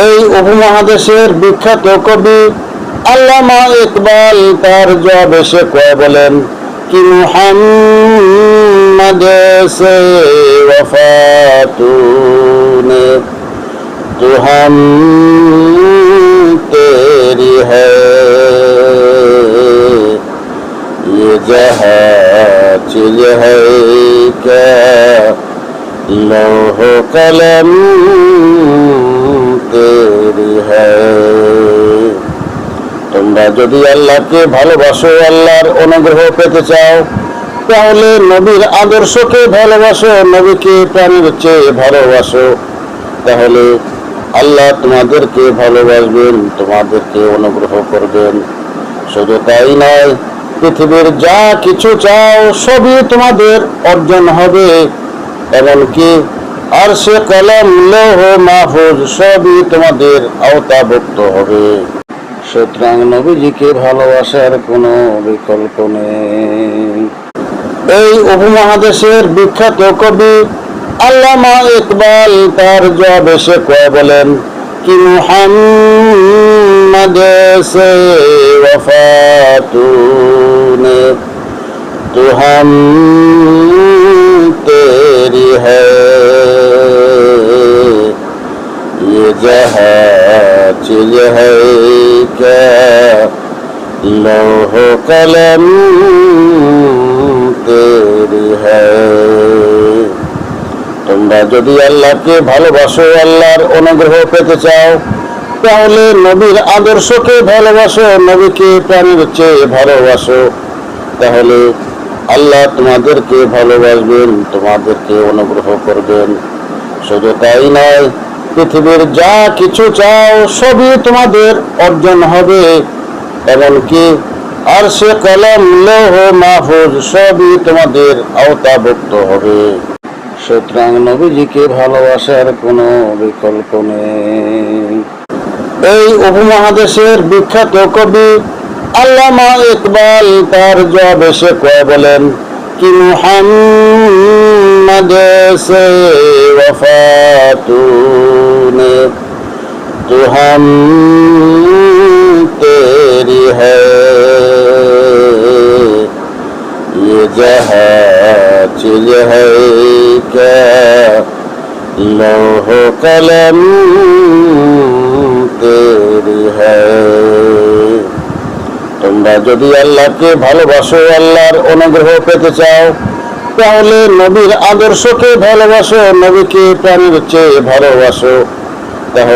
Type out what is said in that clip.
এই উপমহাদেশের বিখ্যাত কবি আল্লামা ইকবাল তার জবাবে সে কয়ে বলেন कि मुहम्मद से वफा तूने तो हम तेरी है ये जहाँ चीज है क्या लौह कलम तेरी है। তোমরা যদি আল্লাহকে ভালোবাসো, আল্লাহর অনুগ্রহ পেতে চাও, তাহলে নবীর আদর্শকে ভালোবাসো, নবীকে প্রাণের চেয়ে ভালোবাসো, তাহলে আল্লাহ তোমাদেরকে ভালোবাসবেন, তোমাদেরকে অনুগ্রহ করবেন। শুধু তাই নয়, পৃথিবীর যা কিছু চাও সবই তোমাদের অর্জন হবে, এমনকি আরশে কলম লৌহ মাহফুজ সবই তোমাদের আওতাভুক্ত হবে। সুতরাং নবীজিকে ভালোবাসার কোনো বিকল্প নেই। এই উপমহাদেশের বিখ্যাত কবি আল্লামা ইকবাল তার জবাবে সে কয়ে বলেন कि मुहम्मद से वफा तूने तो हम तेरी है ये जहाँ चीज है क्या लौह कलम तेरी है। তোমরা যদি আল্লাহকে ভালোবাসো, আল্লাহর অনুগ্রহ পেতে চাও, তাহলে নবীর আদর্শকে ভালোবাসো, নবীকে প্রাণের চেয়ে ভালোবাসো, তাহলে আল্লাহ তোমাদেরকে ভালোবাসবেন, তোমাদেরকে অনুগ্রহ করবেন। শুধু তাই নয়, পৃথিবীর যা কিছু চাও সবই তোমাদের অর্জন হবে, এমনকি আরশে কলম লৌহ মাহফুজ সবই তোমাদের আওতাভুক্ত হবে। সুতরাং নবীজিকে ভালোবাসার কোনো বিকল্প নেই। এই উপমহাদেশের বিখ্যাত কবি আল্লামা ইকবাল তার জবাবে সে কয়ে বলেন कि मुहम्मद से वफा तूने तो हम तेरी है ये जहाँ चीज है क्या लौह कलम तेरी है। তোমরা যদি আল্লাহকে ভালোবাসো, আল্লাহর অনুগ্রহ পেতে চাও, তাহলে নবীর আদর্শকে ভালোবাসো, নবীকে প্রাণের চেয়ে ভালোবাসো, তাহলে